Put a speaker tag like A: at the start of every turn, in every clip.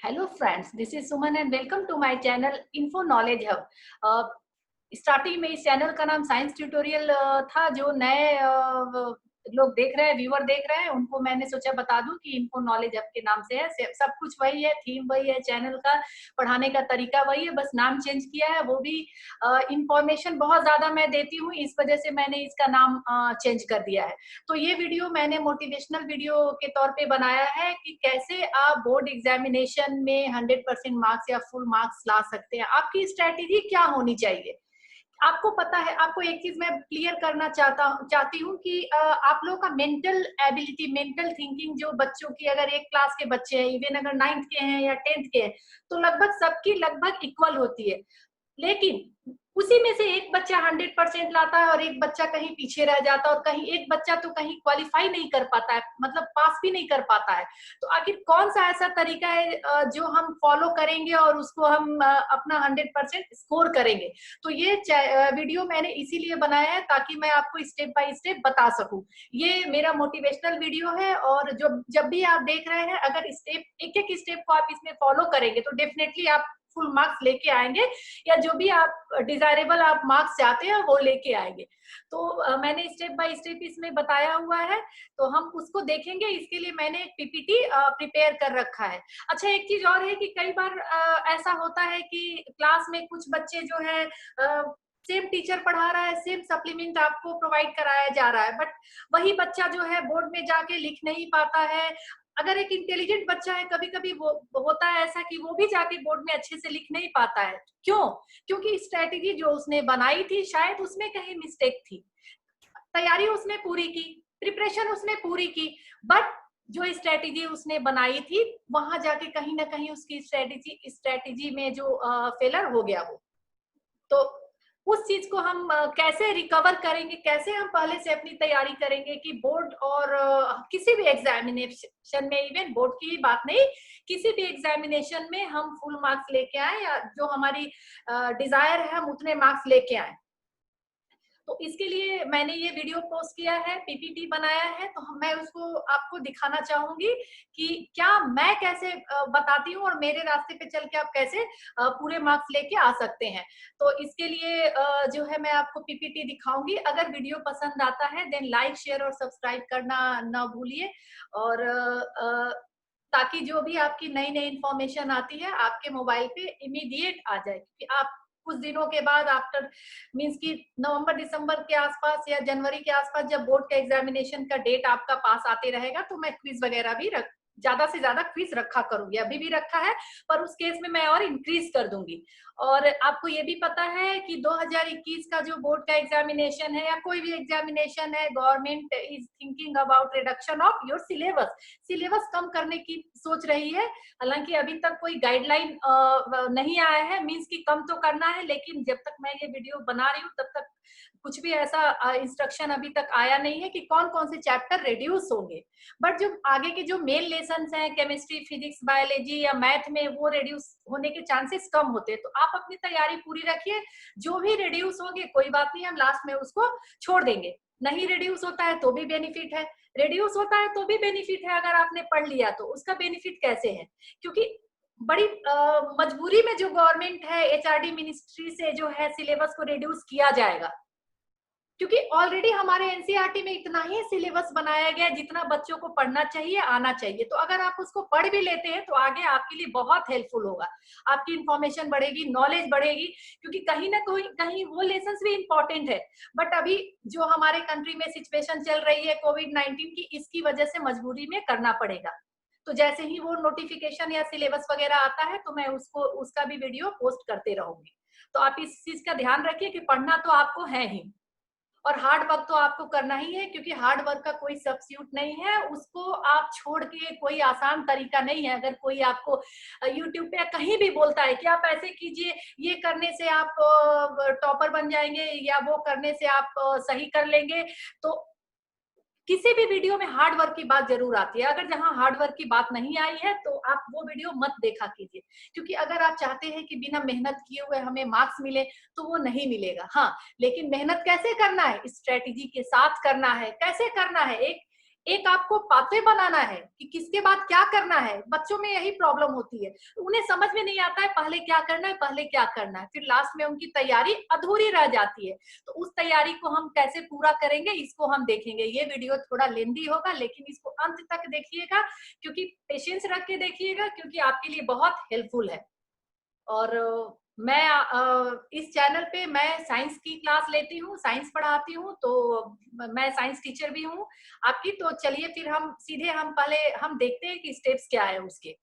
A: Hello friends, this is Suman and welcome to my channel Info Knowledge Hub. Starting में इस channel का नाम science tutorial था। जो नए लोग देख रहे हैं, व्यूअर देख रहे हैं, उनको मैंने सोचा बता दूं कि इन्फो नॉलेज हब के नाम से है। सब कुछ वही है, थीम वही है, चैनल का पढ़ाने का तरीका वही है, बस नाम चेंज किया है। वो भी इंफॉर्मेशन बहुत ज्यादा मैं देती हूँ, इस वजह से मैंने इसका नाम चेंज कर दिया है। तो ये वीडियो मैंने मोटिवेशनल वीडियो के तौर पे बनाया है कि कैसे आप बोर्ड एग्जामिनेशन में 100% मार्क्स या फुल मार्क्स ला सकते हैं। आपकी स्ट्रेटेजी क्या होनी चाहिए। आपको पता है, आपको एक चीज मैं क्लियर करना चाहती हूँ कि आप लोगों का मेंटल एबिलिटी, मेंटल थिंकिंग जो बच्चों की, अगर एक क्लास के बच्चे हैं, इवन अगर 9th के हैं या 10th के हैं, तो लगभग सबकी लगभग इक्वल होती है। लेकिन उसी में से एक बच्चा 100% लाता है और एक बच्चा कहीं पीछे रह जाता है, और कहीं एक बच्चा तो कहीं क्वालिफाई नहीं कर पाता है, मतलब पास भी नहीं कर पाता है। तो आखिर कौन सा ऐसा तरीका है जो हम फॉलो करेंगे और उसको हम अपना 100% स्कोर करेंगे। तो ये वीडियो मैंने इसीलिए बनाया है ताकि मैं आपको स्टेप बाय स्टेप बता सकूं। ये मेरा मोटिवेशनल वीडियो है, और जब भी आप देख रहे हैं, अगर एक एक स्टेप को आप इसमें फॉलो करेंगे तो डेफिनेटली आप फुल मार्क्स लेके आएंगे, या जो भी आप डिजायरेबल आप मार्क्स चाहते हैं वो लेके आएंगे। तो मैंने स्टेप बाय स्टेप इसमें बताया हुआ है, तो हम उसको देखेंगे। इसके लिए मैंने एक पीपीटी प्रिपेयर कर रखा है। अच्छा, एक चीज और है कि कई बार ऐसा होता है कि क्लास में कुछ बच्चे जो है सेम टीचर पढ़ा रहा है, सेम सप्लीमेंट आपको प्रोवाइड कराया जा रहा है, बट वही बच्चा जो है बोर्ड में जाके लिख नहीं पाता है। अगर एक इंटेलिजेंट बच्चा है, कभी कभी वो होता है ऐसा कि वो भी जाके बोर्ड में अच्छे से लिख नहीं पाता है। क्यों? क्योंकि स्ट्रेटेजी जो उसने बनाई थी, शायद उसमें कहीं मिस्टेक थी। तैयारी उसने पूरी की, प्रिपरेशन उसने पूरी की, बट जो स्ट्रेटेजी उसने बनाई थी, वहां जाके कहीं ना कहीं उसकी स्ट्रेटेजी में जो फेलर हो गया वो। तो उस चीज को हम कैसे रिकवर करेंगे, कैसे हम पहले से अपनी तैयारी करेंगे कि बोर्ड और किसी भी एग्जामिनेशन में, इवन बोर्ड की बात नहीं, किसी भी एग्जामिनेशन में हम फुल मार्क्स लेके आए, या जो हमारी डिजायर है हम उतने मार्क्स लेके आए। तो इसके लिए मैंने ये वीडियो पोस्ट किया है, पीपीटी बनाया है। तो मैं उसको आपको दिखाना चाहूंगी कि क्या मैं कैसे बताती हूँ, और मेरे रास्ते पे चल के आप कैसे पूरे मार्क्स लेके आ सकते हैं। तो इसके लिए जो है मैं आपको पीपीटी दिखाऊंगी। अगर वीडियो पसंद आता है देन लाइक, शेयर और सब्सक्राइब करना ना भूलिए। और ताकि जो भी आपकी नई नई इंफॉर्मेशन आती है आपके मोबाइल पे इमीडिएट आ जाए। क्योंकि आप कुछ दिनों के बाद, आफ्टर मीन्स कि नवंबर दिसंबर के आसपास या जनवरी के आसपास, जब बोर्ड का एग्जामिनेशन का डेट आपका पास आते रहेगा, तो मैं क्विज वगैरह भी ज्यादा से ज्यादा क्विज रखा करूंगी। अभी भी रखा है, पर उस केस में मैं और इंक्रीज कर दूंगी। और आपको ये भी पता है कि 2021 का जो बोर्ड का एग्जामिनेशन है, या कोई भी एग्जामिनेशन है, government is thinking about reduction of your syllabus. Syllabus कम करने की सोच रही है। हालांकि अभी तक कोई गाइडलाइन नहीं आया है, मीन्स कि कम तो करना है, लेकिन जब तक मैं ये वीडियो बना रही हूँ तब तक कुछ भी ऐसा इंस्ट्रक्शन अभी तक आया नहीं है कि कौन कौन से चैप्टर रिड्यूस होंगे। बट जो आगे के जो मेन लेसन हैं, केमिस्ट्री, फिजिक्स, बायोलॉजी या मैथ में, वो रिड्यूस होने के चांसेस कम होते हैं। तो आप अपनी तैयारी पूरी रखिए। जो भी रिड्यूस होंगे कोई बात नहीं, हम लास्ट में उसको छोड़ देंगे। नहीं रिड्यूस होता है तो भी बेनिफिट है, रिड्यूस होता है तो भी बेनिफिट है। अगर आपने पढ़ लिया तो उसका बेनिफिट कैसे है? क्योंकि बड़ी मजबूरी में जो गवर्नमेंट है, एचआरडी मिनिस्ट्री से जो है सिलेबस को रिड्यूस किया जाएगा, क्योंकि ऑलरेडी हमारे एनसीईआरटी में इतना ही सिलेबस बनाया गया जितना बच्चों को पढ़ना चाहिए, आना चाहिए। तो अगर आप उसको पढ़ भी लेते हैं तो आगे आपके लिए बहुत हेल्पफुल होगा। आपकी इंफॉर्मेशन बढ़ेगी, नॉलेज बढ़ेगी, क्योंकि कहीं ना कहीं वो लेसन भी इंपॉर्टेंट है। बट अभी जो हमारे कंट्री में सिचुएशन चल रही है कोविड-19 की, इसकी वजह से मजबूरी में करना पड़ेगा। तो जैसे ही वो नोटिफिकेशन या सिलेबस वगैरह आता है तो मैं उसका भी वीडियो पोस्ट करते रहूंगी। तो आप इस चीज का ध्यान रखिए कि पढ़ना तो आपको है ही, और हार्ड वर्क तो आपको करना ही है, क्योंकि हार्ड वर्क का कोई सब्स्टिट्यूट नहीं है। उसको आप छोड़ के कोई आसान तरीका नहीं है। अगर कोई आपको यूट्यूब पे कहीं भी बोलता है कि आप ऐसे कीजिए, ये करने से आप टॉपर बन जाएंगे, या वो करने से आप सही कर लेंगे, तो किसी भी वीडियो में हार्ड वर्क की बात जरूर आती है। अगर जहां हार्ड वर्क की बात नहीं आई है तो आप वो वीडियो मत देखा कीजिए। क्योंकि अगर आप चाहते हैं कि बिना मेहनत किए हुए हमें मार्क्स मिले, तो वो नहीं मिलेगा। हाँ, लेकिन मेहनत कैसे करना है, स्ट्रेटेजी के साथ करना है। कैसे करना है? एक आपको पाथवे बनाना है कि किसके बाद क्या करना है। बच्चों में यही प्रॉब्लम होती है, उन्हें समझ में नहीं आता है पहले क्या करना है, पहले क्या करना है, फिर लास्ट में उनकी तैयारी अधूरी रह जाती है। तो उस तैयारी को हम कैसे पूरा करेंगे, इसको हम देखेंगे। ये वीडियो थोड़ा लेंदी होगा, लेकिन इसको अंत तक देखिएगा, क्योंकि पेशेंस रख के देखिएगा, क्योंकि आपके लिए बहुत हेल्पफुल है। और मैं इस चैनल पे मैं साइंस की क्लास लेती हूँ, साइंस पढ़ाती हूँ, तो मैं साइंस टीचर भी हूँ आपकी। तो चलिए फिर हम सीधे हम पहले हम देखते हैं कि स्टेप्स क्या है उसके।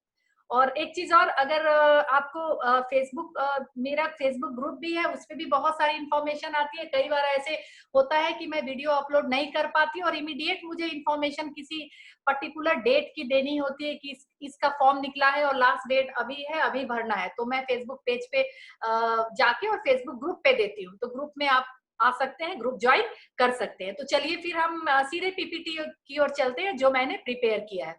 A: और एक चीज और, अगर आपको फेसबुक, मेरा फेसबुक ग्रुप भी है, उस पे भी बहुत सारी इंफॉर्मेशन आती है। कई बार ऐसे होता है कि मैं वीडियो अपलोड नहीं कर पाती और इमीडिएट मुझे इंफॉर्मेशन किसी पर्टिकुलर डेट की देनी होती है कि इसका फॉर्म निकला है और लास्ट डेट अभी है, अभी भरना है, तो मैं फेसबुक पेज पे जाके और फेसबुक ग्रुप पे देती हूँ। तो ग्रुप में आप आ सकते हैं, ग्रुप ज्वाइन कर सकते हैं। तो चलिए फिर हम सीधे पीपीटी की ओर चलते हैं जो मैंने प्रिपेयर किया है।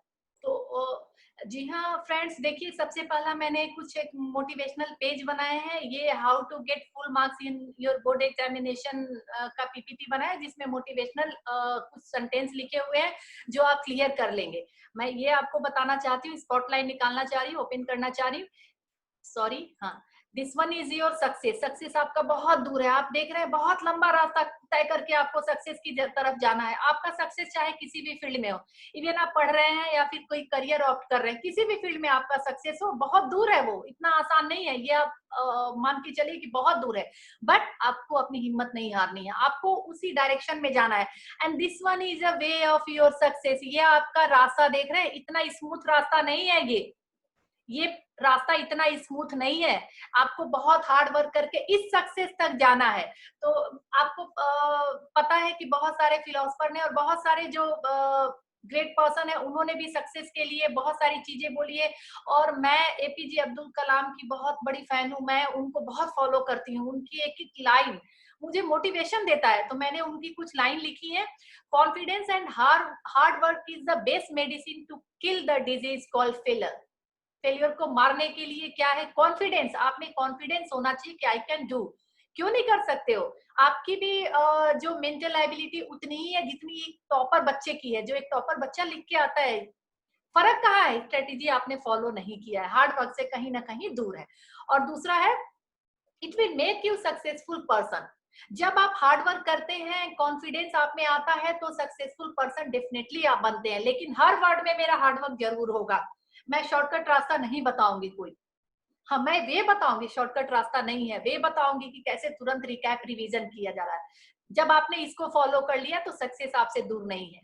A: तो जी हाँ फ्रेंड्स, देखिए सबसे पहला मैंने कुछ एक मोटिवेशनल पेज बनाए हैं। ये how to get full marks in your board examination का पीपीटी बनाया है, जिसमें मोटिवेशनल कुछ सेंटेंस लिखे हुए हैं जो आप क्लियर कर लेंगे। मैं ये आपको बताना चाहती हूँ, स्पॉटलाइट निकालना चाह रही हूँ, ओपन करना चाह रही हूँ। सॉरी, हाँ, this one is your success. Success आपका बहुत दूर है, आप देख रहे हैं बहुत लंबा रास्ता तय करके आपको सक्सेस की तरफ जाना है। आपका सक्सेस चाहे किसी भी फील्ड में हो, इवन आप पढ़ रहे हैं या फिर कोई करियर ऑप्ट कर रहे हैं, किसी भी फील्ड में आपका सक्सेस हो, बहुत दूर है, वो इतना आसान नहीं है। ये आप मान के चलिए कि बहुत दूर है, बट आपको अपनी हिम्मत नहीं हारनी है, आपको उसी डायरेक्शन में जाना है। And this one is a way of your success. ये आपका रास्ता देख रहे हैं, इतना स्मूथ रास्ता नहीं है ये रास्ता इतना स्मूथ नहीं है। आपको बहुत हार्ड वर्क करके इस सक्सेस तक जाना है। तो आपको पता है कि बहुत सारे फिलोसफर ने और बहुत सारे जो ग्रेट पर्सन है, उन्होंने भी सक्सेस के लिए बहुत सारी चीजें बोली है। और मैं एपीजे अब्दुल कलाम की बहुत बड़ी फैन हूँ, मैं उनको बहुत फॉलो करती हूँ। उनकी एक एक लाइन मुझे मोटिवेशन देता है, तो मैंने उनकी कुछ लाइन लिखी है। Confidence and hard work is the best medicine to kill the disease called failure. Failure को मारने के लिए क्या है? कॉन्फिडेंस। आप में कॉन्फिडेंस होना चाहिए कि आई कैन डू। क्यों नहीं कर सकते हो? आपकी भी जो मेंटल एबिलिटी उतनी ही है जितनी एक टॉपर बच्चे की है। जो एक टॉपर बच्चा लिख के आता है, फर्क कहाँ है? स्ट्रेटेजी आपने फॉलो नहीं किया है, हार्ड वर्क से कहीं ना कहीं दूर है। और दूसरा है, it will make you successful person. जब आप हार्ड वर्क करते हैं, कॉन्फिडेंस आप में आता है, तो सक्सेसफुल पर्सन डेफिनेटली आप बनते हैं। लेकिन हर वर्ड में मेरा हार्ड वर्क जरूर होगा। मैं शॉर्टकट रास्ता नहीं बताऊंगी कोई। हाँ, मैं वे बताऊंगी, शॉर्टकट रास्ता नहीं है, वे बताऊंगी कि कैसे तुरंत रिकैप रिवीजन किया जा रहा है। जब आपने इसको फॉलो कर लिया तो सक्सेस आपसे दूर नहीं है।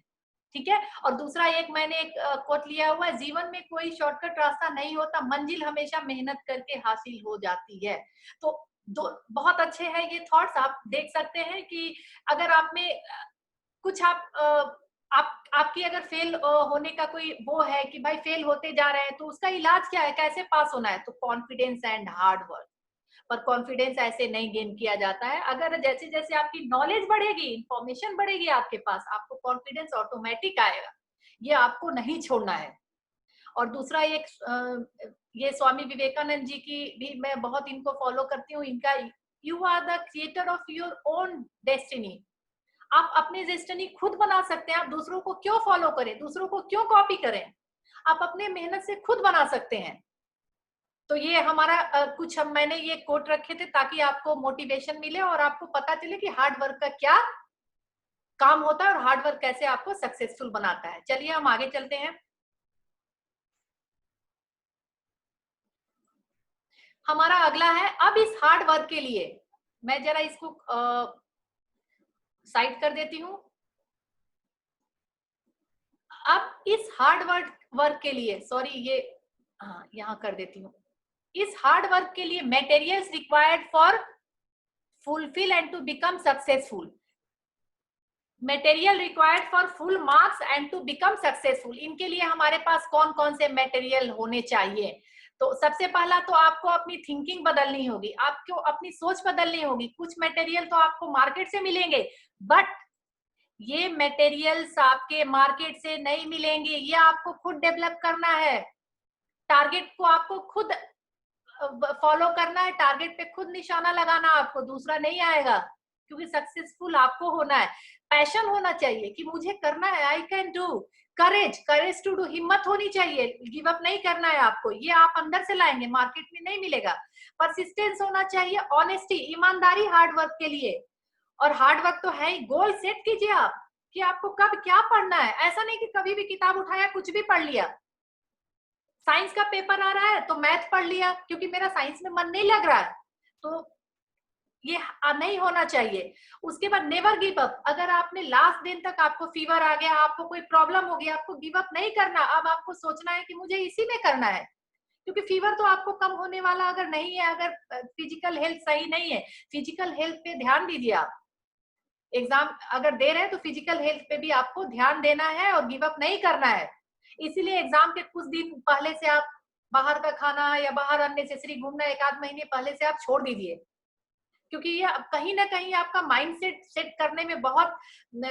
A: ठीक है। और दूसरा एक मैंने एक कोट लिया हुआ है, जीवन में कोई शॉर्टकट रास्ता नहीं होता, मंजिल हमेशा मेहनत करके हासिल हो जाती है। तो दो बहुत अच्छे हैं ये थॉट्स। आप देख सकते हैं कि अगर आप में कुछ आप आपकी अगर फेल होने का कोई वो है कि भाई फेल होते जा रहे हैं, तो उसका इलाज क्या है, कैसे पास होना है? तो कॉन्फिडेंस एंड हार्ड वर्क। पर कॉन्फिडेंस ऐसे नहीं गेन किया जाता है। अगर जैसे जैसे आपकी नॉलेज बढ़ेगी, इंफॉर्मेशन बढ़ेगी आपके पास, आपको कॉन्फिडेंस ऑटोमेटिक आएगा। ये आपको नहीं छोड़ना है। और दूसरा एक ये स्वामी विवेकानंद जी की भी मैं बहुत इनको फॉलो करती हूँ। इनका, you are the creator of your own destiny. आप अपनी डेस्टिनी खुद बना सकते हैं। आप दूसरों को क्यों फॉलो करें, दूसरों को क्यों कॉपी करें? आप अपने मेहनत से खुद बना सकते हैं। तो ये हमारा कुछ हम मैंने ये कोट रखे थे ताकि आपको मोटिवेशन मिले और आपको पता चले कि हार्ड वर्क का क्या काम होता है और हार्ड वर्क कैसे आपको सक्सेसफुल बनाता है। चलिए हम आगे चलते हैं। हमारा अगला है, अब इस हार्ड वर्क के लिए मैं जरा इसको साइड कर देती हूँ। अब इस हार्ड वर्क के लिए, सॉरी ये, हाँ यहाँ कर देती हूँ। इस हार्ड वर्क के लिए materials required for fulfill and to become successful. Material required for full marks and to become successful. इनके लिए हमारे पास कौन कौन से मटेरियल होने चाहिए? तो सबसे पहला तो आपको अपनी थिंकिंग बदलनी होगी, आपको अपनी सोच बदलनी होगी। कुछ मटेरियल तो आपको मार्केट से मिलेंगे, बट ये मटेरियल्स आपके मार्केट से नहीं मिलेंगे, ये आपको खुद डेवलप करना है। टारगेट को आपको खुद फॉलो करना है, टारगेट पे खुद निशाना लगाना, आपको दूसरा नहीं आएगा। क्योंकि सक्सेसफुल आपको होना है। पैशन होना चाहिए कि मुझे करना है, I can do. Courage to do, हिम्मत होनी चाहिए, गिव अप नहीं करना है आपको, ये आप अंदर से लाएंगे, मार्केट में नहीं मिलेगा। परसिस्टेंस होना चाहिए, ऑनेस्टी, ईमानदारी हार्ड वर्क के लिए। और हार्ड वर्क तो है ही, गोल सेट कीजिए आप कि आपको कब क्या पढ़ना है। ऐसा नहीं कि कभी भी किताब उठाया कुछ भी पढ़ लिया। साइंस का पेपर आ रहा है तो मैथ पढ़ लिया क्योंकि मेरा साइंस में मन नहीं लग रहा है, तो ये नहीं होना चाहिए। उसके बाद नेवर गिव अप। अगर आपने लास्ट दिन तक, आपको फीवर आ गया, आपको कोई प्रॉब्लम हो गया, आपको गिव अप नहीं करना। अब आपको सोचना है कि मुझे इसी में करना है, क्योंकि फीवर तो आपको कम होने वाला अगर नहीं है, अगर फिजिकल हेल्थ सही नहीं है, फिजिकल हेल्थ पे ध्यान दीजिए आप। एग्जाम अगर दे रहे हैं तो फिजिकल हेल्थ पे भी आपको ध्यान देना है और गिव अप नहीं करना है। इसीलिए एग्जाम के कुछ दिन पहले से आप बाहर का खाना या बाहर अननेसेसरी घूमना एक आध महीने पहले से आप छोड़ दीजिए, क्योंकि ये कहीं ना कहीं आपका माइंड सेट करने में बहुत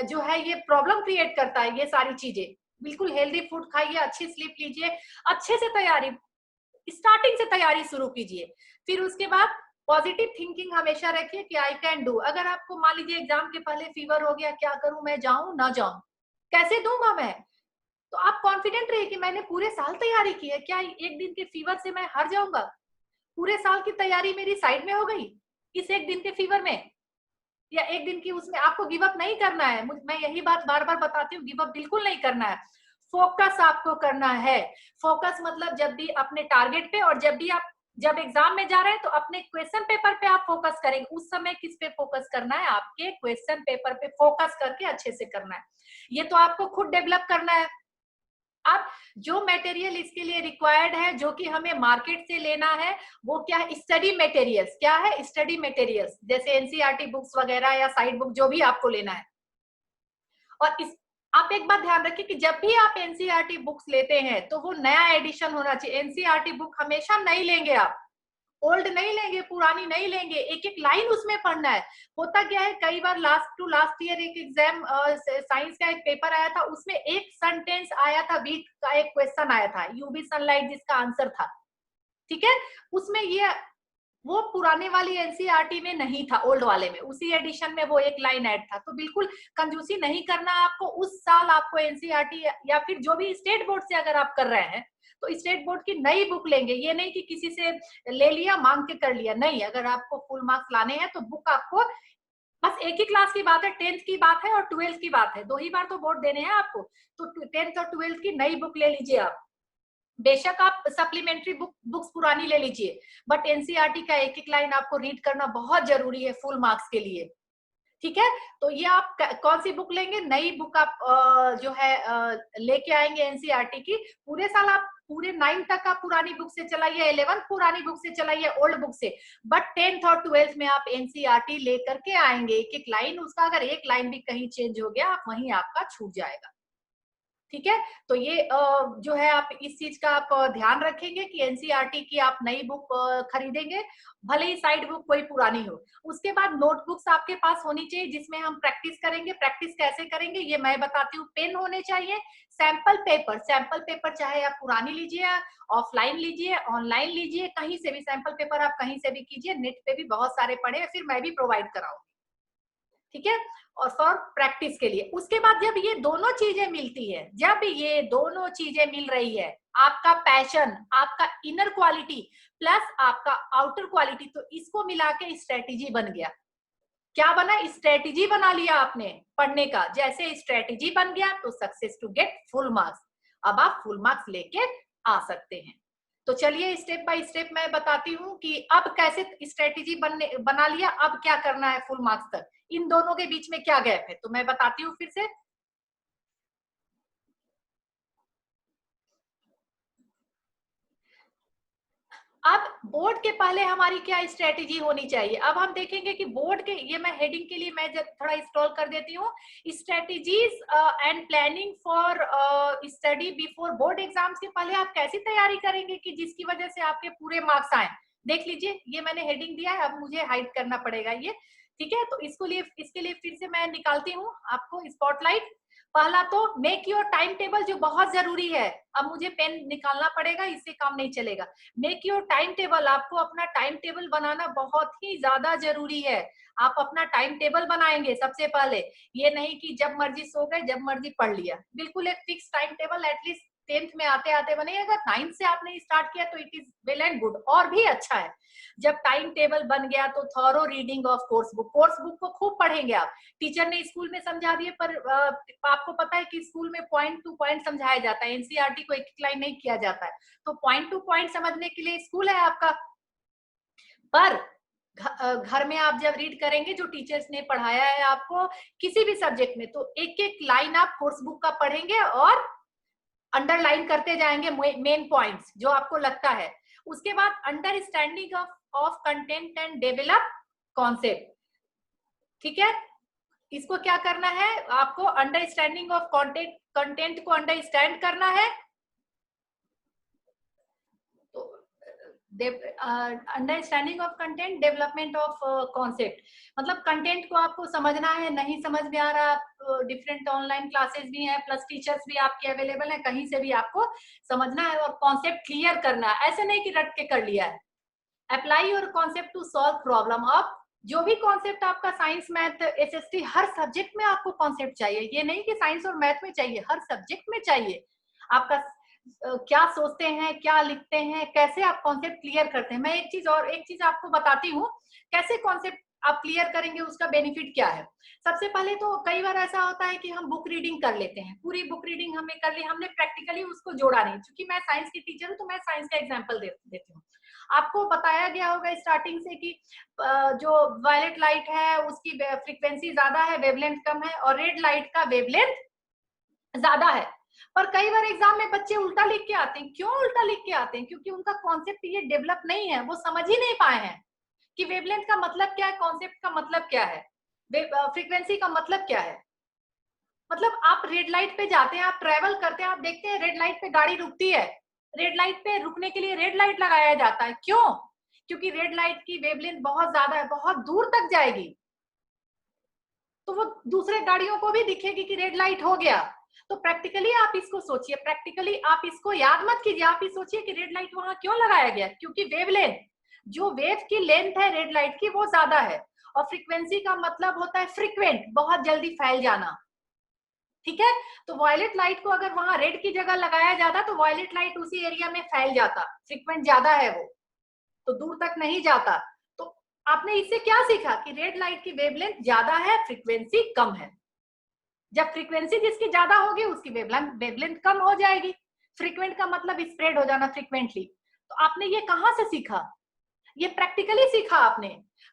A: जो है ये प्रॉब्लम क्रिएट करता है। ये सारी चीजें, बिल्कुल हेल्दी फूड खाइए, अच्छी स्लीप लीजिए, अच्छे से तैयारी, स्टार्टिंग से तैयारी शुरू कीजिए। फिर उसके बाद पॉजिटिव थिंकिंग हमेशा रखिए कि आई कैन डू। अगर आपको मान लीजिए एग्जाम के पहले फीवर हो गया, क्या करूं मैं, जाऊं ना जाऊं, कैसे दूंगा मैं, तो आप कॉन्फिडेंट रहिए कि मैंने पूरे साल तैयारी की है, क्या एक दिन के फीवर से मैं हार जाऊंगा? पूरे साल की तैयारी मेरी साइड में हो गई इस एक दिन के फीवर में, या एक दिन की उसमें। आपको गिव अप नहीं करना है, मैं यही बात बार बार बताती हूँ, गिव अप बिल्कुल नहीं करना है। फोकस आपको करना है। फोकस मतलब जब भी अपने टारगेट पे, और जब एग्जाम में जा रहे हैं तो अपने क्वेश्चन पेपर पे आप फोकस करेंगे। उस समय किस पे फोकस करना है? आपके क्वेश्चन पेपर पे फोकस करके अच्छे से करना है। ये तो आपको खुद डेवलप करना है। अब जो मटेरियल इसके लिए रिक्वायर्ड है, जो कि हमें मार्केट से लेना है, वो क्या है? Study materials. क्या है? स्टडी मटेरियल्स, जैसे एनसीईआरटी बुक्स वगैरह या साइड बुक, जो भी आपको लेना है। और इस आप एक बात ध्यान रखिए कि जब भी आप एनसीईआरटी बुक्स लेते हैं तो वो नया एडिशन होना चाहिए। एनसीईआरटी बुक हमेशा नई लेंगे आप, ओल्ड नहीं लेंगे, पुरानी नहीं लेंगे। एक एक लाइन उसमें पढ़ना है। होता क्या है, कई बार लास्ट टू लास्ट ईयर एक एग्जाम साइंस का एक पेपर आया था, उसमें एक सेंटेंस आया था, वीक का एक क्वेश्चन आया था, यूवी सनलाइट जिसका आंसर था, ठीक है। उसमें ये वो पुराने वाली एनसीईआरटी में नहीं था, ओल्ड वाले में, उसी एडिशन में वो एक लाइन ऐड था। तो बिल्कुल कंजूसी नहीं करना आपको। उस साल आपको एनसीईआरटी या फिर जो भी स्टेट बोर्ड से अगर आप कर रहे हैं तो स्टेट बोर्ड की नई बुक लेंगे। ये नहीं कि किसी से ले लिया, मांग के कर लिया, नहीं। अगर आपको फुल मार्क्स लाने हैं तो बुक आपको, बस एक ही क्लास की बात है, 10th की बात है और 12th की बात है, 2 ही बार तो बोर्ड देने हैं आपको। तो 10th और 12th की नई बुक ले लीजिए आप। बेशक आप सप्लीमेंट्री बुक्स पुरानी ले लीजिए, बट एनसीईआरटी का एक एक लाइन आपको रीड करना बहुत जरूरी है फुल मार्क्स के लिए, ठीक है। तो ये आप कौन सी बुक लेंगे? नई बुक आप जो है लेके आएंगे एनसीईआरटी की। पूरे साल आप पूरे 9 तक आप पुरानी बुक से चलाइए, 11th पुरानी बुक से चलाइए, ओल्ड बुक से, बट 10th और 12th में आप एनसीईआरटी लेकर के आएंगे। एक एक लाइन उसका, अगर एक लाइन भी कहीं चेंज हो गया, आप वहीं आपका छूट जाएगा, ठीक है। तो ये जो है आप इस चीज का आप ध्यान रखेंगे कि एनसीईआरटी की आप नई बुक खरीदेंगे, भले ही साइड बुक कोई पुरानी हो। उसके बाद नोटबुक्स आपके पास होनी चाहिए जिसमें हम प्रैक्टिस करेंगे। प्रैक्टिस कैसे करेंगे ये मैं बताती हूँ। पेन होने चाहिए, सैंपल पेपर चाहे आप पुरानी लीजिए, ऑफलाइन लीजिए, ऑनलाइन लीजिए, कहीं से भी सैंपल पेपर आप कहीं से भी कीजिए। नेट पे भी बहुत सारे पड़े हैं, फिर मैं भी प्रोवाइड कराऊंगी, ठीक है। और फॉर प्रैक्टिस के लिए। उसके बाद जब ये दोनों चीजें मिलती है, जब ये दोनों चीजें मिल रही है, आपका पैशन, आपका इनर क्वालिटी प्लस आपका आउटर क्वालिटी, तो इसको मिला के स्ट्रेटेजी बन गया। क्या बना? स्ट्रेटेजी बना लिया आपने पढ़ने का। जैसे स्ट्रेटेजी बन गया तो success to get full marks. अब आप फुल मार्क्स लेके आ सकते हैं। तो चलिए स्टेप बाय स्टेप मैं बताती हूँ कि अब कैसे स्ट्रेटेजी बना लिया, अब क्या करना है फुल मार्क्स तक, इन दोनों के बीच में क्या गैप है, तो मैं बताती हूँ फिर से। अब बोर्ड के पहले हमारी क्या स्ट्रेटेजी होनी चाहिए? अब हम देखेंगे कि बोर्ड के, ये मैं हेडिंग के लिए मैं थोड़ा स्क्रॉल कर देती हूँ, strategies and planning for study before board exams. के पहले आप कैसी तैयारी करेंगे कि जिसकी वजह से आपके पूरे मार्क्स आए? देख लीजिए, ये मैंने हेडिंग दिया है, अब मुझे हाइड करना पड़ेगा ये, ठीक है। तो इसके लिए फिर से मैं निकालती हूँ आपको स्पॉटलाइट। पहला तो मेक योर टाइम टेबल, जो बहुत जरूरी है। अब मुझे पेन निकालना पड़ेगा, इससे काम नहीं चलेगा। मेक योर टाइम टेबल, आपको अपना टाइम टेबल बनाना बहुत ही ज्यादा जरूरी है। आप अपना टाइम टेबल बनाएंगे सबसे पहले, ये नहीं कि जब मर्जी सो गए जब मर्जी पढ़ लिया। बिल्कुल एक fix time table at least 10th में आते आते बने। अगर 9th से आपने स्टार्ट किया तो it is well and good, और भी अच्छा है। जब टाइम टेबल बन गया तो thorough reading of course book, course book को खूब पढ़ेंगे आप। टीचर ने स्कूल में समझा दिए, पर आपको पता है कि स्कूल में पॉइंट टू पॉइंट समझाया जाता है, एनसीईआरटी को एक एक लाइन नहीं किया जाता है। तो पॉइंट टू पॉइंट समझने के लिए स्कूल है आपका। पर घर में आप जब रीड करेंगे जो टीचर्स ने पढ़ाया है आपको किसी भी सब्जेक्ट में, तो एक एक लाइन आप कोर्स बुक का पढ़ेंगे और अंडरलाइन करते जाएंगे मेन पॉइंट्स जो आपको लगता है। उसके बाद understanding of content and develop concept. ठीक है, इसको क्या करना है आपको, अंडरस्टैंडिंग ऑफ कंटेंट को अंडरस्टैंड करना है। Understanding of content, development of concept, मतलब कंटेंट को आपको समझना है। नहीं समझ में आ रहा, डिफरेंट ऑनलाइन क्लासेस भी हैं, प्लस टीचर्स भी आपके अवेलेबल हैं, कहीं से भी आपको समझना है और कॉन्सेप्ट क्लियर करना है। ऐसे नहीं कि रट के कर लिया है। Apply your concept to solve problem. अब जो भी कॉन्सेप्ट आपका साइंस मैथ एसएसटी हर सब्जेक्ट में आपको कॉन्सेप्ट चाहिए। ये नहीं कि साइंस और मैथ में चाहिए, हर सब्जेक्ट में चाहिए। आपका क्या सोचते हैं, क्या लिखते हैं, कैसे आप कॉन्सेप्ट क्लियर करते हैं। मैं एक चीज आपको बताती हूँ, कैसे कॉन्सेप्ट आप क्लियर करेंगे, उसका बेनिफिट क्या है। सबसे पहले तो कई बार ऐसा होता है कि हम बुक रीडिंग कर लेते हैं, पूरी बुक रीडिंग हमने कर ली, हमने प्रैक्टिकली उसको जोड़ा नहीं। क्योंकि मैं साइंस की टीचर हूँ तो मैं साइंस का एग्जाम्पल देती हूँ। आपको बताया गया होगा स्टार्टिंग से कि जो वायलेट लाइट है उसकी फ्रीक्वेंसी ज्यादा है, वेवलेंथ कम है, और रेड लाइट का वेवलेंथ ज्यादा है। पर कई बार एग्जाम में बच्चे उल्टा लिख के आते हैं। क्यों उल्टा लिख के आते हैं? क्योंकि उनका कॉन्सेप्ट ये डेवलप नहीं है, वो समझ ही नहीं पाए हैं कि वेवलेंथ का मतलब क्या है, कॉन्सेप्ट का मतलब क्या है, फ्रीक्वेंसी का मतलब क्या है। मतलब आप रेड लाइट पे जाते हैं, आप ट्रेवल करते हैं, आप देखते हैं रेड लाइट पे गाड़ी रुकती है। रेड लाइट पे रुकने के लिए रेड लाइट लगाया जाता है। क्यों? क्योंकि रेड लाइट की वेवलेंथ बहुत ज्यादा है, बहुत दूर तक जाएगी, तो वो दूसरे गाड़ियों को भी दिखेगी कि रेड लाइट हो गया। तो प्रैक्टिकली आप इसको सोचिए, प्रैक्टिकली आप इसको याद मत कीजिए, आप ही सोचिए कि रेड लाइट वहां क्यों लगाया गया। क्योंकि वेवलेंथ, जो वेव की लेंथ है रेड लाइट की, वो ज्यादा है। और फ्रीक्वेंसी का मतलब होता है फ्रीक्वेंट, बहुत जल्दी फैल जाना। ठीक है, तो वायलेट लाइट को अगर वहां रेड की जगह लगाया जाता तो वायलेट लाइट उसी एरिया में फैल जाता। फ्रीक्वेंट ज्यादा है वो, तो दूर तक नहीं जाता। तो आपने इससे क्या सीखा कि रेड लाइट की वेवलेंथ ज्यादा है, फ्रीक्वेंसी कम है। जब फ्रीक्वेंसी जिसकी ज्यादा होगी उसकी वेवलेंथ कम हो जाएगी। फ्रीक्वेंट का मतलब स्प्रेड हो जाना फ्रीक्वेंटली। तो आपने ये कहां से सीखा? ये प्रैक्टिकली सीखा आपने।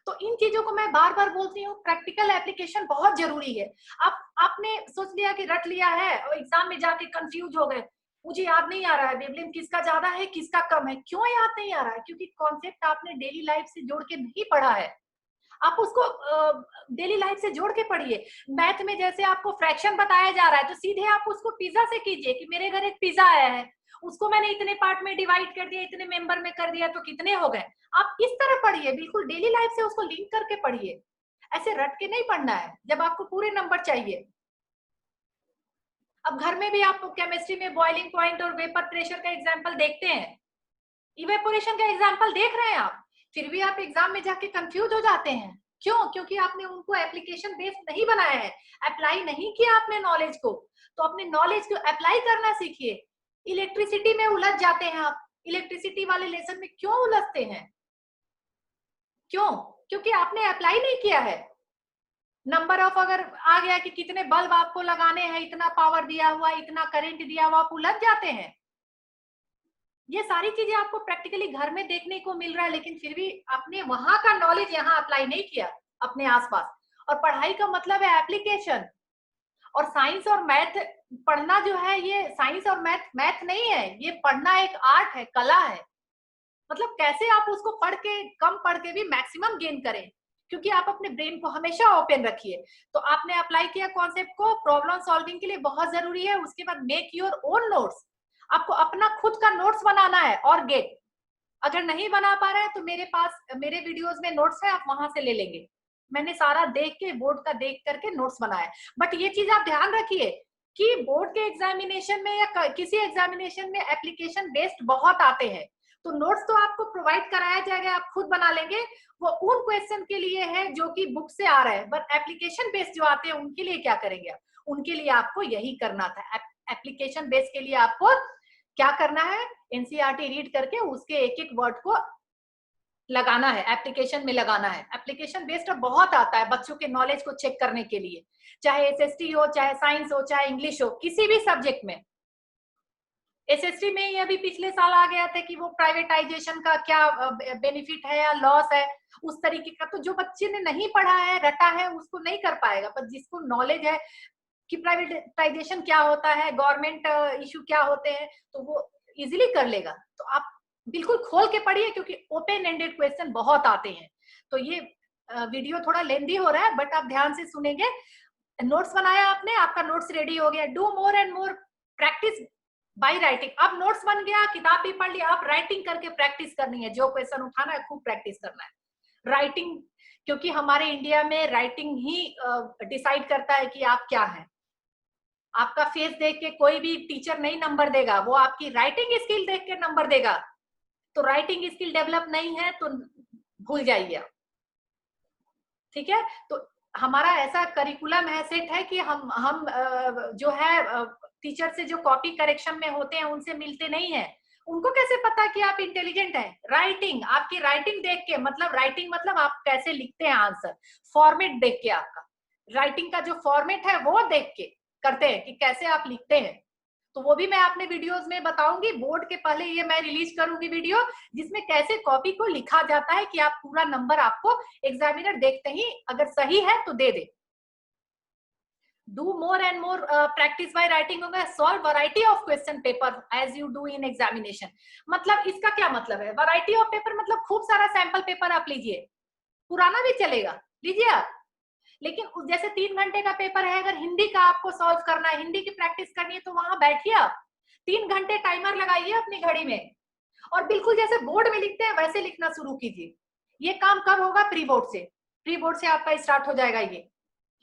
A: तो इन चीजों को मैं बार बार बोलती हूँ, प्रैक्टिकल एप्लीकेशन बहुत जरूरी है। आपने सोच लिया कि रट लिया है और एग्जाम में जाके कंफ्यूज हो गए, मुझे याद नहीं आ रहा है वेवलेंथ किसका ज्यादा है किसका कम है। क्यों याद नहीं आ रहा है? क्योंकि कॉन्सेप्ट आपने डेली लाइफ से जोड़ के नहीं पढ़ा है। आप उसको डेली लाइफ से जोड़ के पढ़िए। मैथ में जैसे आपको फ्रैक्शन बताया जा रहा है तो सीधे आप उसको पिज्जा से कीजिए कि मेरे घर एक पिज्जा आया है, उसको मैंने इतने पार्ट में डिवाइड कर दिया, इतने मेंबर में कर दिया, तो कितने हो गए। आप इस तरह पढ़िए, बिल्कुल डेली लाइफ से उसको लिंक करके पढ़िए। ऐसे रट के नहीं पढ़ना है जब आपको पूरे नंबर चाहिए। अब घर में भी आप केमिस्ट्री में बॉइलिंग पॉइंट और वेपर प्रेशर का एग्जाम्पल देखते हैं, इवेपोरेशन का एग्जाम्पल देख रहे हैं आप, फिर भी आप एग्जाम में जाके कंफ्यूज हो जाते हैं। क्यों? क्योंकि आपने उनको एप्लीकेशन बेस्ड नहीं बनाया है, अप्लाई नहीं किया आपने नॉलेज को। तो अपने नॉलेज को अप्लाई करना सीखिए। इलेक्ट्रिसिटी में उलझ जाते हैं आप, इलेक्ट्रिसिटी वाले लेसन में क्यों उलझते हैं? क्यों? क्योंकि आपने अप्लाई नहीं किया है। नंबर ऑफ अगर आ गया कि कितने बल्ब आपको लगाने हैं, इतना पावर दिया हुआ, इतना करंट दिया हुआ, आप उलझ जाते हैं। ये सारी चीजें आपको प्रैक्टिकली घर में देखने को मिल रहा है, लेकिन फिर भी आपने वहां का नॉलेज यहाँ अप्लाई नहीं किया अपने आसपास। और पढ़ाई का मतलब है एप्लीकेशन। और साइंस और मैथ पढ़ना जो है, ये साइंस और मैथ नहीं है, ये पढ़ना एक आर्ट है, कला है। मतलब कैसे आप उसको पढ़ के, कम पढ़ के भी मैक्सिमम गेन करें। क्योंकि आप अपने ब्रेन को हमेशा ओपन रखिए। तो आपने अप्लाई किया कॉन्सेप्ट को, प्रॉब्लम सॉल्विंग के लिए बहुत जरूरी है। उसके बाद मेक योर ओन नोट्स, आपको अपना खुद का नोट्स बनाना है। और गेट, अगर नहीं बना पा रहे हैं तो मेरे पास मेरे वीडियोस में नोट्स है, आप वहां से ले लेंगे। मैंने सारा देख के, बोर्ड का देख करके नोट्स बनाया। बट ये चीज आप ध्यान रखिए, कि बोर्ड के एग्जामिनेशन में या किसी एग्जामिनेशन में एप्लीकेशन बेस्ड बहुत आते हैं, तो नोट्स तो आपको प्रोवाइड कराया जाएगा, आप खुद बना लेंगे। वो उन क्वेश्चन के लिए है जो कि बुक से आ रहा है, बट एप्लीकेशन बेस्ड जो आते हैं उनके लिए क्या करेंगे आप? उनके लिए आपको यही करना था। एप्लीकेशन बेस्ड के लिए आपको क्या करना है? एनसीईआरटी रीड करके उसके एक एक वर्ड को लगाना है, एप्लीकेशन में लगाना है। एप्लीकेशन बेस्ड बहुत आता है बच्चों के नॉलेज को चेक करने के लिए, चाहे एसएसटी हो, चाहे साइंस हो, चाहे इंग्लिश हो, किसी भी सब्जेक्ट में। एसएसटी में ये अभी पिछले साल आ गया था कि वो प्राइवेटाइजेशन का क्या बेनिफिट है या लॉस है, उस तरीके का। तो जो बच्चे ने नहीं पढ़ा है, रटा है, उसको नहीं कर पाएगा, पर जिसको नॉलेज है कि प्राइवेटाइजेशन क्या होता है, गवर्नमेंट इशू क्या होते हैं, तो वो इजीली कर लेगा। तो आप बिल्कुल खोल के पढ़िए, क्योंकि ओपन एंडेड क्वेश्चन बहुत आते हैं। तो ये वीडियो थोड़ा लेंदी हो रहा है, बट आप ध्यान से सुनेंगे। नोट्स बनाया आपने, आपका नोट्स रेडी हो गया। Do more and more practice by writing. अब नोट्स बन गया, किताब भी पढ़ लिया, आप राइटिंग करके प्रैक्टिस करनी है। जो क्वेश्चन उठाना है खूब प्रैक्टिस करना है राइटिंग, क्योंकि हमारे इंडिया में राइटिंग ही डिसाइड करता है कि आप क्या है। आपका फेस देख के कोई भी टीचर नहीं नंबर देगा, वो आपकी राइटिंग स्किल देख के नंबर देगा। तो राइटिंग स्किल डेवलप नहीं है तो भूल जाइए आप, ठीक है। तो हमारा ऐसा करिकुलम है, सेट है कि हम जो है टीचर से जो कॉपी करेक्शन में होते हैं उनसे मिलते नहीं है। उनको कैसे पता कि आप इंटेलिजेंट हैं? राइटिंग, आपकी राइटिंग देख के, मतलब राइटिंग मतलब आप कैसे लिखते हैं आंसर, फॉर्मेट देख के, आपका राइटिंग का जो फॉर्मेट है वो देख के करते हैं कि कैसे आप लिखते हैं। तो वो भी मैं अपने वीडियोस में बताऊंगी। बोर्ड के पहले ये मैं रिलीज करूंगी वीडियो, जिसमें कैसे कॉपी को लिखा जाता है कि आप पूरा नंबर आपको एग्जामिनर देखते ही अगर सही है तो दे दे। Do more and more practice by writing होगा। Solve variety of question paper as you do in examination. मतलब इसका क्या मतलब है? वैरायटी ऑफ पेपर मतलब खूब सारा सैंपल पेपर आप लीजिए, पुराना भी चलेगा, लीजिए आप। लेकिन जैसे 3 घंटे का पेपर है, अगर हिंदी का आपको सॉल्व करना है, हिंदी की प्रैक्टिस करनी है, तो वहां बैठिए आप, 3 घंटे टाइमर लगाइए अपनी घड़ी में, और बिल्कुल जैसे बोर्ड में लिखते हैं वैसे लिखना शुरू कीजिए। ये काम कब होगा? प्री बोर्ड से। प्री बोर्ड से आपका स्टार्ट हो जाएगा ये।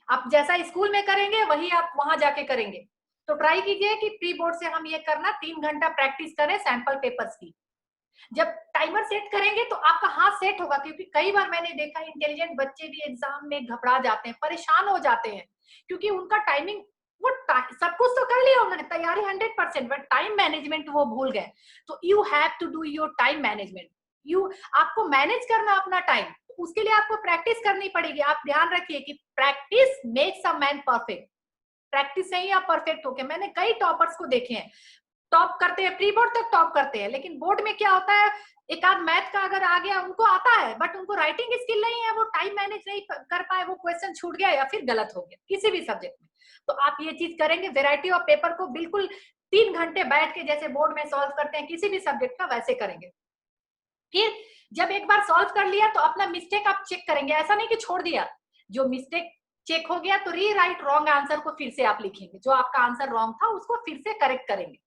A: आप जैसा स्कूल में करेंगे वही आप वहां जाके करेंगे। तो ट्राई कीजिए कि प्री बोर्ड से हम ये करना, 3 घंटा प्रैक्टिस करें सैंपल पेपर्स की। जब टाइमर सेट करेंगे तो आपका हाथ सेट होगा, क्योंकि कई बार मैंने देखा इंटेलिजेंट बच्चे भी एग्जाम में घबरा जाते हैं, परेशान हो जाते हैं, क्योंकि उनका टाइमिंग, वो सब कुछ तो कर लिया उन्होंने, तैयारी 100%, बट टाइम मैनेजमेंट वो भूल गए। तो you have to do your time management. You, आपको मैनेज करना अपना टाइम, उसके लिए आपको प्रैक्टिस करनी पड़ेगी। आप ध्यान रखिए कि practice makes a man perfect. Practice से ही आप परफेक्ट होके, मैंने कई टॉपर्स को देखे हैं, टॉप करते हैं, प्री बोर्ड तक टॉप करते हैं, लेकिन बोर्ड में क्या होता है, एक आध मैथ का अगर आ गया, उनको आता है बट उनको राइटिंग स्किल नहीं है, वो टाइम मैनेज नहीं कर पाए, वो क्वेश्चन छूट गया या फिर गलत हो गया किसी भी सब्जेक्ट में। तो आप ये चीज करेंगे, वेराइटी ऑफ पेपर को बिल्कुल 3 घंटे बैठ के जैसे बोर्ड में सॉल्व करते हैं किसी भी सब्जेक्ट का, वैसे करेंगे। फिर जब एक बार सॉल्व कर लिया तो अपना मिस्टेक आप चेक करेंगे, ऐसा नहीं कि छोड़ दिया। जो मिस्टेक चेक हो गया तो री राइट रॉन्ग आंसर को फिर से आप लिखेंगे, जो आपका आंसर रॉन्ग था उसको फिर से करेक्ट करेंगे।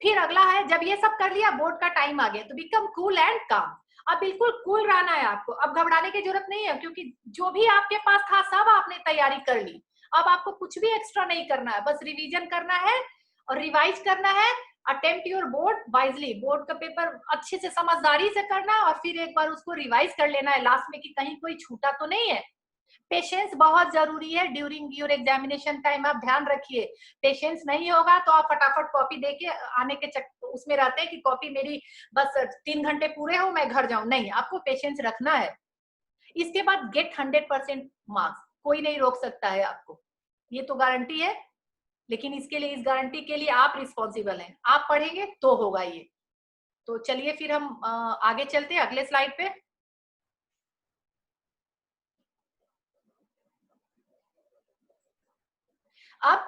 A: फिर अगला है, जब ये सब कर लिया, बोर्ड का टाइम आ गया, तो बिकम कूल एंड काम। अब बिल्कुल कूल रहना है आपको, अब घबराने की जरूरत नहीं है, क्योंकि जो भी आपके पास था सब आपने तैयारी कर ली। अब आपको कुछ भी एक्स्ट्रा नहीं करना है, बस रिवीजन करना है और रिवाइज करना है। Attempt your board wisely, board का पेपर अच्छे से समझदारी से करना है, और फिर एक बार उसको रिवाइज कर लेना है लास्ट में कि कहीं कोई छूटा तो नहीं है। पेशेंस बहुत जरूरी है ड्यूरिंग योर एग्जामिनेशन टाइम, आप ध्यान रखिए। पेशेंस नहीं होगा तो आप फटाफट कॉपी देके आने के उसमें रहते हैं कि कॉपी मेरी बस 3 घंटे पूरे हो मैं घर जाऊं, नहीं, आपको पेशेंस रखना है। इसके बाद गेट 100% मार्क्स, कोई नहीं रोक सकता है आपको, ये तो गारंटी है। लेकिन इसके लिए, इस गारंटी के लिए आप रिस्पॉन्सिबल हैं, आप पढ़ेंगे तो होगा ये। तो चलिए फिर हम आगे चलते हैं अगले स्लाइड पे। अब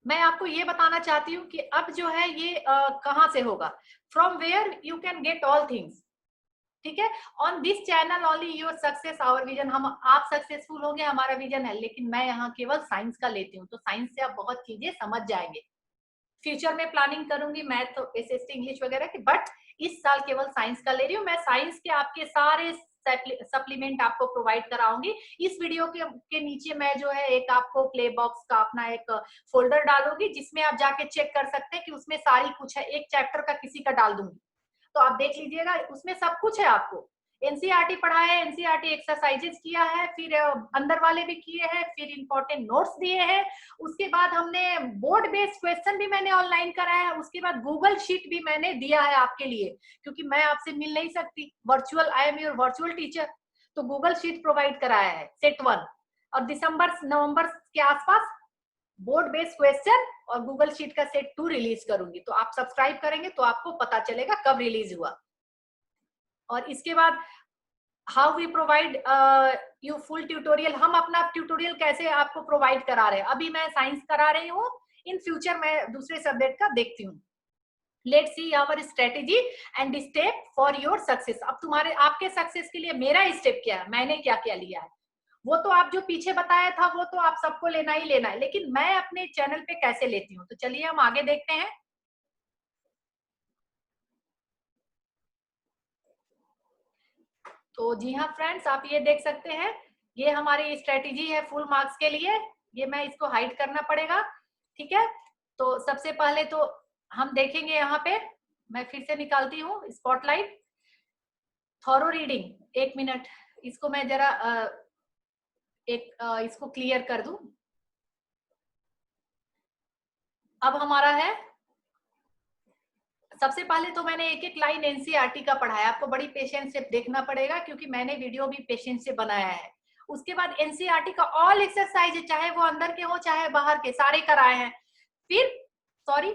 A: मैं आपको ये बताना चाहती हूँ कि अब जो है ये कहाँ से होगा, from where you can get all things, ठीक है। On this channel only your success our vision, हम आप सक्सेसफुल होंगे हमारा विजन है, लेकिन मैं यहाँ केवल साइंस का लेती हूँ, तो साइंस से आप बहुत चीजें समझ जाएंगे। फ्यूचर में प्लानिंग करूंगी मैथ, एसएसटी, इंग्लिश वगैरह की, बट इस साल केवल साइंस का ले रही हूँ मैं। साइंस के आपके सारे सप्लीमेंट आपको प्रोवाइड कराऊंगी। इस वीडियो के नीचे मैं जो है एक आपको प्ले बॉक्स का अपना एक फोल्डर डालूंगी, जिसमें आप जाके चेक कर सकते हैं कि उसमें सारी कुछ है। एक चैप्टर का किसी का डाल दूंगी, तो आप देख लीजिएगा, उसमें सब कुछ है। आपको एनसीईआरटी पढ़ा है, एनसीईआरटी एक्सरसाइजेस किया है, फिर अंदर वाले भी किए हैं, फिर इंपॉर्टेंट नोट्स दिए हैं। उसके बाद हमने बोर्ड बेस्ड क्वेश्चन भी मैंने ऑनलाइन कराया है। उसके बाद गूगल शीट भी मैंने दिया है आपके लिए, क्योंकि मैं आपसे मिल नहीं सकती virtual, I am your virtual teacher, तो गूगल शीट प्रोवाइड कराया है सेट 1। और दिसंबर नवंबर के आसपास बोर्ड बेस्ड क्वेश्चन और गूगल शीट का सेट 2 रिलीज करूंगी। तो आप सब्सक्राइब करेंगे तो आपको पता चलेगा कब रिलीज हुआ। और इसके बाद how we provide you full tutorial, हम अपना ट्यूटोरियल कैसे आपको प्रोवाइड करा रहे हैं। अभी मैं साइंस करा रही हूँ, इन फ्यूचर मैं दूसरे सब्जेक्ट का देखती हूँ। Let's see our strategy and step for your success. अब तुम्हारे आपके सक्सेस के लिए मेरा स्टेप क्या है, मैंने क्या क्या लिया है, वो तो आप जो पीछे बताया था वो तो आप सबको लेना ही लेना है, लेकिन मैं अपने चैनल पे कैसे लेती हूँ। तो चलिए हम आगे देखते हैं। तो जी हाँ फ्रेंड्स, आप ये देख सकते हैं, ये हमारी स्ट्रेटेजी है फुल मार्क्स के लिए। ये मैं इसको हाइड करना पड़ेगा, ठीक है। तो सबसे पहले तो हम देखेंगे यहाँ पे, मैं फिर से निकालती हूँ स्पॉटलाइट। थॉरो रीडिंग, एक मिनट, इसको मैं जरा इसको क्लियर कर दूं। अब हमारा है, सबसे पहले तो मैंने एक एक लाइन एनसीईआरटी का पढ़ा है, आपको बड़ी पेशेंस से देखना पड़ेगा क्योंकि मैंने वीडियो भी पेशेंस से बनाया है। उसके बाद एनसीईआरटी का ऑल एक्सरसाइज, चाहे वो अंदर के हो चाहे बाहर के, सारे कराए हैं। फिर सॉरी,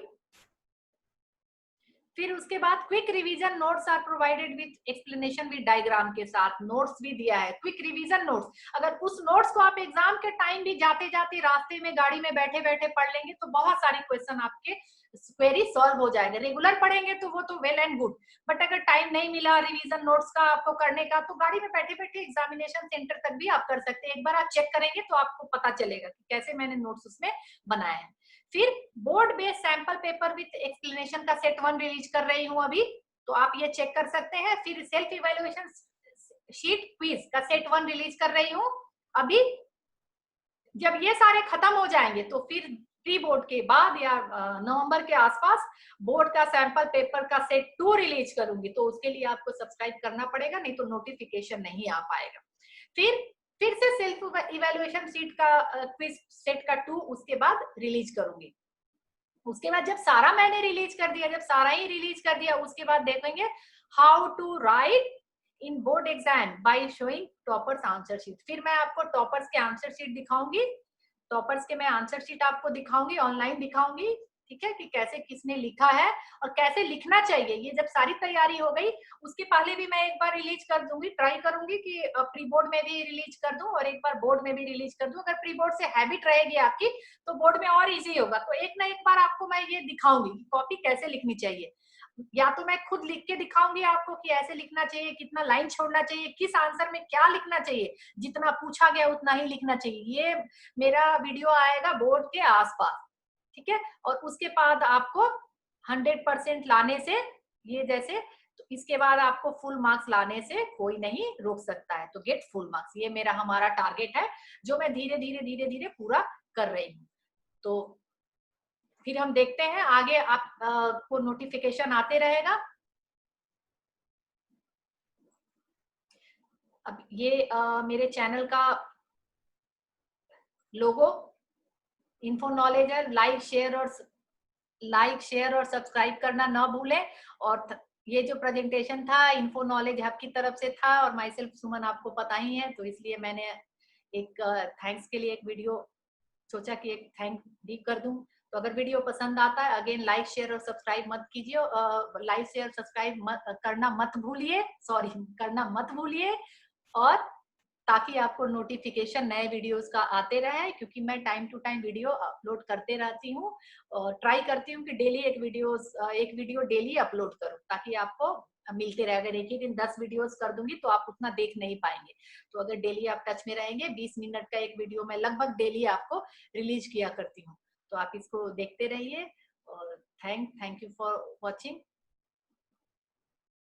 A: फिर उसके बाद quick revision notes are provided with explanation with diagram के साथ नोट्स भी दिया है। क्विक रिवीजन नोट्स, अगर उस नोट्स को आप एग्जाम के टाइम भी जाते जाते रास्ते में गाड़ी में बैठे बैठे पढ़ लेंगे तो बहुत सारे क्वेश्चन आपके क्वेरी सॉल्व हो जाएगा। रेगुलर पढ़ेंगे तो वो तो वेल एंड गुड, बट अगर टाइम नहीं मिला रिवीजन नोट्स का आपको करने का, तो गाड़ी में बैठे बैठे एग्जामिनेशन सेंटर तक भी आप कर सकते हैं। एक बार आप चेक करेंगे तो आपको पता चलेगा कि कैसे मैंने नोट्स उसमें बनाए हैं। फिर board based sample paper with explanation का सेट 1 रिलीज कर रही हूँ अभी, तो आप ये चेक कर सकते हैं। फिर सेल्फ इवेल्युएशन शीट क्विज का सेट 1 रिलीज कर रही हूँ अभी। जब ये सारे खत्म हो जाएंगे तो फिर प्री बोर्ड के बाद या नवंबर के आसपास बोर्ड का सैंपल पेपर का सेट 2 रिलीज करूंगी। तो उसके लिए आपको सब्सक्राइब करना पड़ेगा, नहीं तो नोटिफिकेशन नहीं आ पाएगा। फिर से सेल्फ इवेल्युएशन शीट का क्विज सेट का 2 उसके बाद रिलीज करूंगी। उसके बाद जब सारा मैंने रिलीज कर दिया, जब सारा ही रिलीज कर दिया, उसके बाद देखेंगे how to write in board exam by showing toppers answer sheet. फिर मैं आपको टॉपर्स के आंसर शीट दिखाऊंगी, टॉपर्स के मैं आंसर शीट आपको दिखाऊंगी, ऑनलाइन दिखाऊंगी, ठीक है, कि कैसे किसने लिखा है और कैसे लिखना चाहिए। ये जब सारी तैयारी हो गई उसके पहले भी मैं एक बार रिलीज कर दूंगी, ट्राई करूंगी कि प्री बोर्ड में भी रिलीज कर दूं और एक बार बोर्ड में भी रिलीज कर दूं। अगर प्री बोर्ड से हैबिट रहेगी आपकी तो बोर्ड में और इजी होगा। तो एक ना एक बार आपको मैं ये दिखाऊंगी कॉपी कैसे लिखनी चाहिए, या तो मैं खुद लिख के दिखाऊंगी आपको कि ऐसे लिखना चाहिए, कितना लाइन छोड़ना चाहिए, किस आंसर में क्या लिखना चाहिए, जितना पूछा गया उतना ही लिखना चाहिए। ये मेरा वीडियो आएगा बोर्ड के आसपास, ठीक है। और उसके बाद आपको 100% लाने से, ये जैसे, तो इसके बाद आपको फुल मार्क्स लाने से कोई नहीं रोक सकता है। तो गेट फुल मार्क्स, ये मेरा हमारा टारगेट है जो मैं धीरे धीरे धीरे धीरे पूरा कर रही हूँ। तो फिर हम देखते हैं आगे, आपको नोटिफिकेशन आते रहेगा। अब ये मेरे चैनल का लोगो इन्फो नॉलेज है, लाइक शेयर और सब्सक्राइब करना ना भूलें। और ये जो प्रेजेंटेशन था इन्फो नॉलेज हब की तरफ से था और माई सेल्फ सुमन आपको पता ही है, तो इसलिए मैंने एक थैंक्स के लिए एक वीडियो सोचा कि एक थैंक भी कर दूं। तो अगर वीडियो पसंद आता है अगेन लाइक शेयर और सब्सक्राइब मत कीजिए, लाइक शेयर सब्सक्राइब करना मत भूलिए, सॉरी करना मत भूलिए, और ताकि आपको नोटिफिकेशन नए वीडियोस का आते रहे, क्योंकि मैं time to time video upload करते रहती हूँ और ट्राई करती हूँ कि डेली एक वीडियो डेली अपलोड करूँ ताकि आपको मिलते रहे। अगर एक ही दिन 10 वीडियोस कर दूंगी तो आप उतना देख नहीं पाएंगे। तो अगर डेली आप टच में रहेंगे, 20 मिनट का एक वीडियो मैं लगभग डेली आपको रिलीज किया करती हूँ, तो आप इसको देखते रहिए। और थैंक यू फॉर वॉचिंग।